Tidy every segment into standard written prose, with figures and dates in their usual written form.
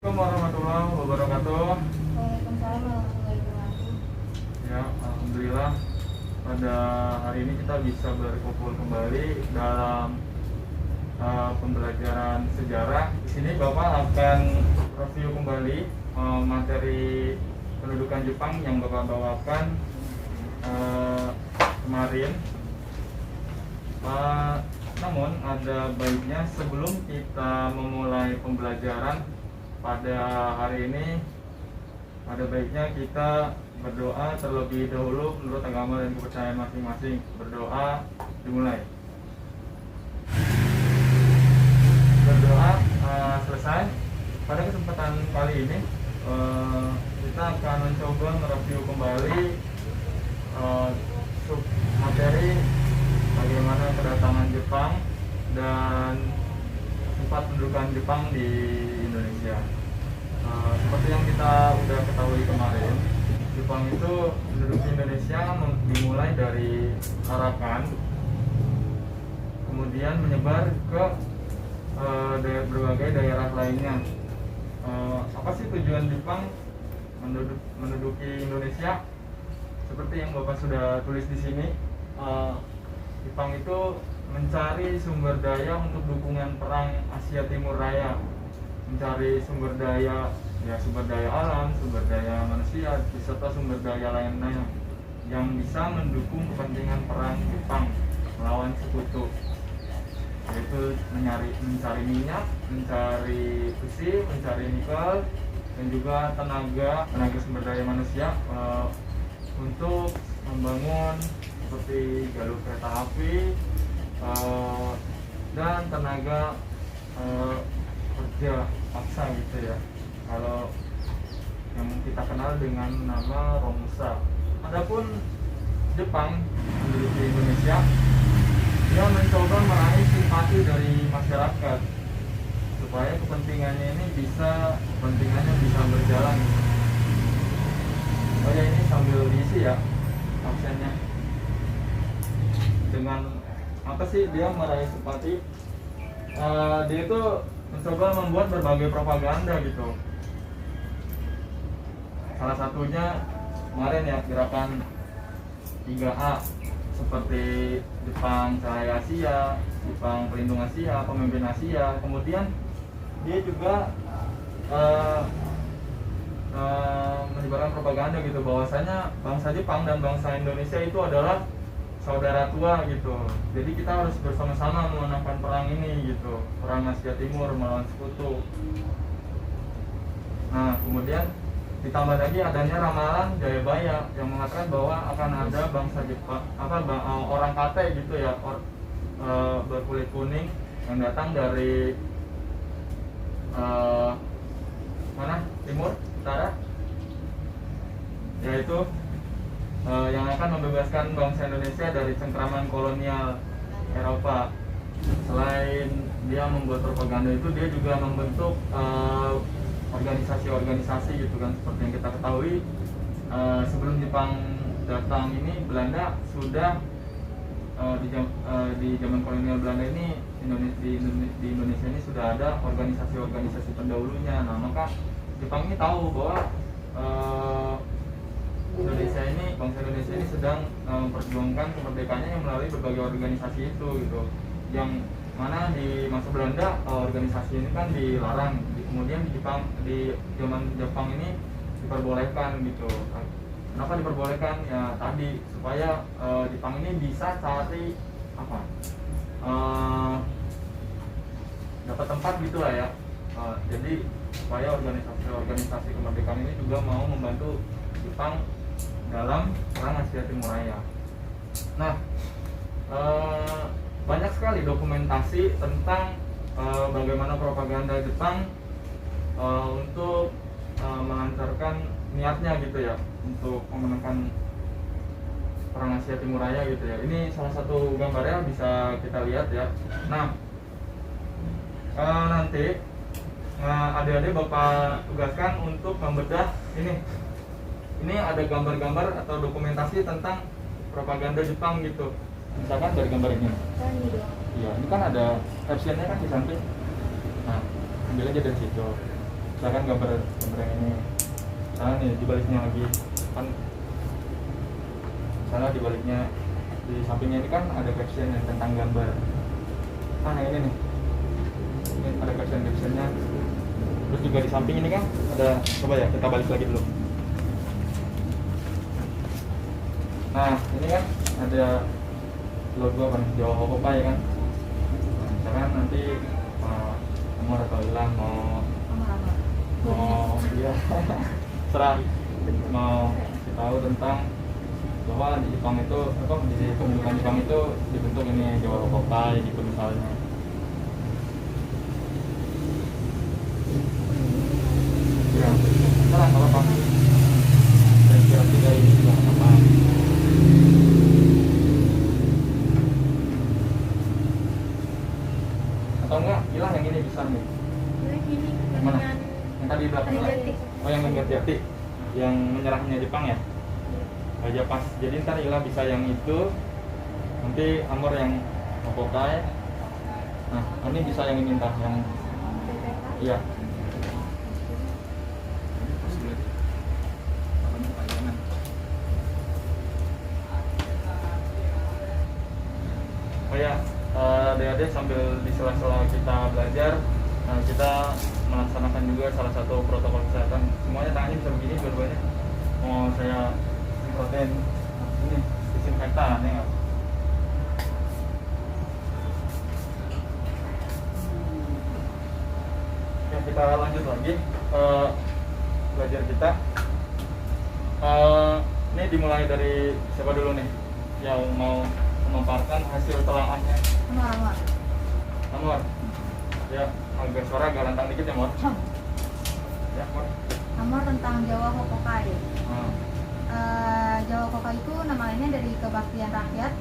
Assalamualaikum warahmatullahi wabarakatuh. Waalaikumsalam warahmatullahi wabarakatuh. Ya, alhamdulillah pada hari ini kita bisa berkumpul kembali dalam pembelajaran sejarah. Di sini Bapak akan review kembali materi pendudukan Jepang yang Bapak bawakan kemarin. Namun ada baiknya sebelum kita memulai pembelajaran pada hari ini, ada baiknya kita berdoa terlebih dahulu menurut agama dan kepercayaan masing-masing. Berdoa dimulai. Berdoa selesai. Pada kesempatan kali ini kita akan mencoba mereview kembali sub materi bagaimana kedatangan Jepang dan sifat pendudukan Jepang di Indonesia. Seperti yang kita udah ketahui kemarin, Jepang itu menduduki Indonesia dimulai dari Arakan, kemudian menyebar ke berbagai daerah lainnya. Apa sih tujuan Jepang menduduki Indonesia? Seperti yang Bapak sudah tulis di sini, Jepang itu mencari sumber daya untuk dukungan perang Asia Timur Raya, mencari sumber daya alam, sumber daya manusia, serta sumber daya lainnya yang bisa mendukung kepentingan perang Jepang melawan sekutu, yaitu mencari minyak, mencari besi, mencari nikel, dan juga tenaga sumber daya manusia untuk membangun seperti jalur kereta api dan tenaga kerja paksa gitu ya, kalau yang kita kenal dengan nama Romusa. Adapun Jepang menduduki Indonesia, dia mencoba meraih simpati dari masyarakat supaya kepentingannya bisa berjalan. Oh ya, ini sambil diisi ya absennya. Dengan apa sih dia meraih simpati? Dia itu mencoba membuat berbagai propaganda gitu. Salah satunya kemarin ya, gerakan 3A seperti Jepang Cahaya Asia, Jepang Pelindung Asia, Pemimpin Asia. Kemudian dia juga menyebarkan propaganda gitu bahwasanya bangsa Jepang dan bangsa Indonesia itu adalah saudara tua gitu. Jadi kita harus bersama-sama memenangkan perang ini gitu, perang Asia Timur melawan sekutu. Nah, kemudian ditambah lagi adanya ramalan Jayabaya yang mengatakan bahwa akan ada bangsa Jepang, orang Kate gitu ya, berkulit kuning yang datang dari mana? Timur, utara, yaitu yang akan membebaskan bangsa Indonesia dari cengkraman kolonial Eropa. Selain dia membuat propaganda itu, dia juga membentuk organisasi-organisasi gitu kan. Seperti yang kita ketahui, sebelum Jepang datang ini, Belanda sudah di zaman kolonial Belanda ini, di Indonesia ini sudah ada organisasi-organisasi pendahulunya. Nah, maka Jepang ini tahu bahwa bangsa Indonesia ini sedang memperjuangkan kemerdekaannya yang melalui berbagai organisasi itu gitu. Yang mana di masa Belanda organisasi ini kan dilarang, kemudian di zaman Jepang ini diperbolehkan gitu. Kenapa diperbolehkan? Ya tadi supaya Jepang ini bisa cari dapat tempat gitu lah ya. Jadi supaya organisasi kemerdekaan ini juga mau membantu Jepang dalam perang Asia Timur Raya. Nah, banyak sekali dokumentasi tentang bagaimana propaganda Jepang untuk melancarkan niatnya gitu ya, untuk memenangkan perang Asia Timur Raya gitu ya. Ini salah satu gambarnya bisa kita lihat ya. Nah, nanti adik-adik Bapak tugaskan untuk membedah ini. Ini ada gambar-gambar atau dokumentasi tentang propaganda Jepang gitu. Misalkan dari gambar ini. Iya, ini kan ada captionnya kan di samping. Nah, ambil aja dari situ. misalkan gambar yang ini, misalnya nih dibaliknya lagi kan, misalnya dibaliknya di sampingnya ini kan ada caption yang tentang gambar. Nah yang ini nih, ini ada captionnya. Terus juga di samping ini kan ada, coba ya kita balik lagi dulu. Nah ini kan ada logo apa nih, Jawa Hopopai kan. Nah, misalkan nanti Amor atau Ilang mau iya serah mau kasih tahu tentang bahwa di Jepang itu apa, di kependudukan Jepang itu dibentuk ini Jawa Hopopai gitu misalnya. Ya, salah nggak apa-apa. Dan kira-kira ini juga nggak apa-apa. Atau enggak, hilang yang ini bisa nih. Yang mana? Yang tadi di belakang. Oh yang Jati, yang menyerahnya Jepang ya. Aja pas. Jadi ntar Ila bisa yang itu, nanti Amor yang Hopokai. Nah, ini bisa yang ini ntar yang iya. Oh ya, adik-adik sambil di sela-sela kita belajar, kita melaksanakan juga salah satu protokol kesehatan. Semuanya tangannya bisa begini dua-duanya. Mau saya semprotin ini disinfektan ya. Oke, kita lanjut lagi belajar kita. Ini dimulai dari siapa dulu nih yang mau memaparkan hasil telaahnya? Amor. Ya, agak suara agak lantang dikit ya, Mor. Ya, Mor. Amor tentang Jawa Hopokai. Jawa Hopokai itu nama lainnya dari kebaktian rakyat.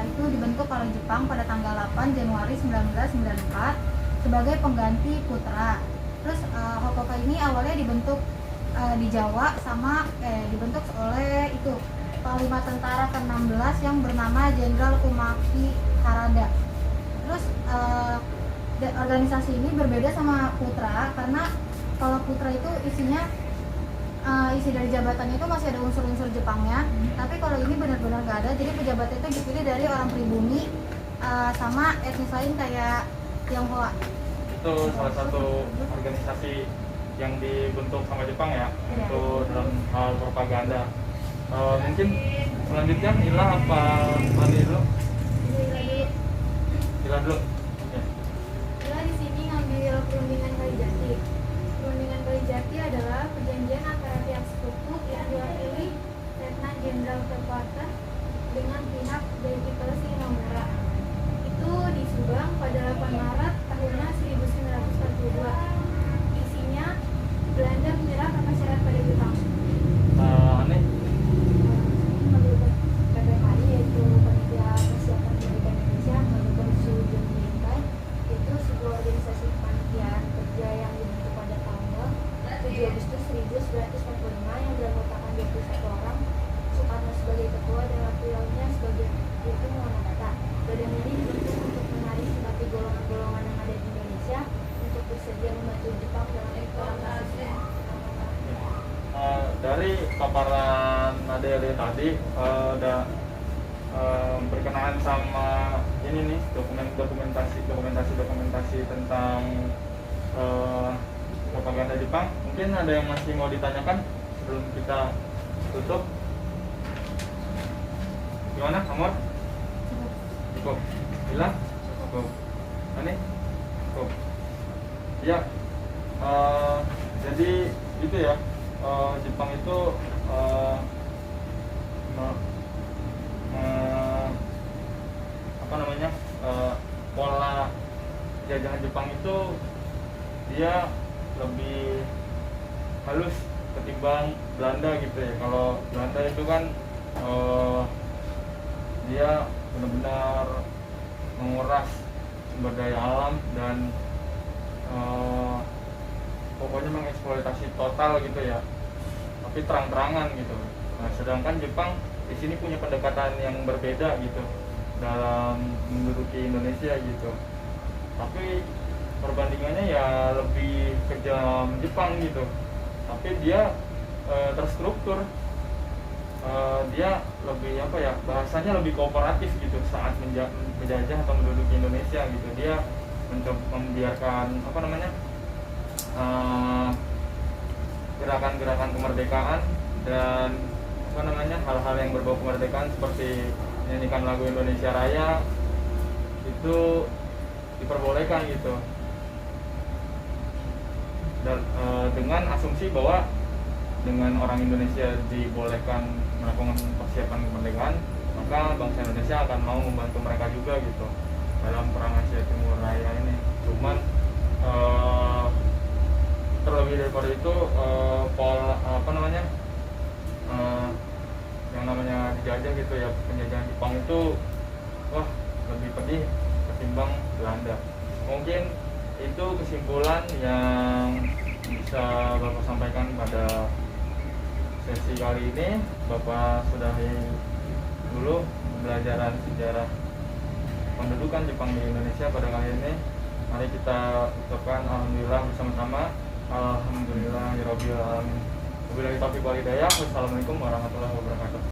Itu dibentuk oleh Jepang pada tanggal 8 Januari 1994 sebagai pengganti Putra. Terus Hopokai ini awalnya dibentuk di Jawa dibentuk oleh itu Panglima Tentara ke-16 yang bernama Jenderal Umaki Harada. Terus organisasi ini berbeda sama Putra karena kalau Putra itu isinya isi dari jabatannya itu masih ada unsur-unsur Jepangnya, tapi kalau ini benar-benar nggak ada. Jadi pejabat itu dipilih dari orang pribumi sama etnis lain kayak Tionghoa. Itu salah satu organisasi yang dibentuk sama Jepang ya, untuk dalam hal propaganda. Mungkin selanjutnya Ila apa Mandi dulu? Ila dulu. Ila di sini ngambil perundingan Kalijati. Perundingan Kalijati adalah perjanjian antara pihak sekutu yang diwakili Letnan Jenderal Kekuatan dengan pihak Deputi Singamura. Itu di Subang pada 8 Maret tahunnya 1942. Isinya Belanda menyerah atas syarat pada Jepang. Aneh. PPKI yaitu Panitia Persiapan Pendidikan Indonesia menentukan Suju Mintai, itu sebuah organisasi kepanitiaan kerja yang dibentuk pada tanggal 7 Agustus 1945 yang beranggotakan 21 orang, Soekarno sebagai ketua dan wakilnya sebagai itu Monodata. Badan ini dibentuk untuk menarik simpati golongan-golongan yang ada di Indonesia untuk bersedia membantu Jepang dalam perang kasusnya. Dari paparan Ade tadi udah berkenaan sama ini nih dokumentasi tentang propaganda Jepang. Mungkin ada yang masih mau ditanyakan sebelum kita tutup? Gimana, Amor? Cukup. Bilang? Cukup. Ani? Cukup. Ya. Jadi itu ya. Jepang itu pola jajahan Jepang itu dia lebih halus ketimbang Belanda gitu ya. Kalau Belanda itu kan dia benar-benar menguras sumber daya alam dan pokoknya mengeksploitasi total gitu ya, tapi terang-terangan gitu. Nah, sedangkan Jepang di sini punya pendekatan yang berbeda gitu dalam menduduki Indonesia gitu. Tapi perbandingannya ya lebih kejam Jepang gitu, tapi dia terstruktur. Dia lebih apa ya, bahasanya lebih kooperatif gitu saat menjajah atau menduduki Indonesia gitu. Dia mencoba membiarkan apa namanya, gerakan-gerakan kemerdekaan dan apa namanya, hal-hal yang berbau kemerdekaan seperti menyanyikan lagu Indonesia Raya itu diperbolehkan gitu. Dan dengan asumsi bahwa dengan orang Indonesia dibolehkan melakukan persiapan kemerdekaan, maka bangsa Indonesia akan mau membantu mereka juga gitu dalam perang Asia Timur Raya ini. Cuman terlebih daripada itu, apa namanya, yang namanya dijajah gitu ya, penjajahan Jepang itu wah lebih pedih ketimbang Belanda. Mungkin itu kesimpulan yang bisa Bapak sampaikan pada sesi kali ini. Bapak sudahi dulu pembelajaran sejarah pendudukan Jepang di Indonesia pada kali ini. Mari kita ucapkan alhamdulillah bersama-sama. Alhamdulillahirabbil alamin. Wabillahi taufiq wal hidayah. Wassalamualaikum warahmatullahi wabarakatuh.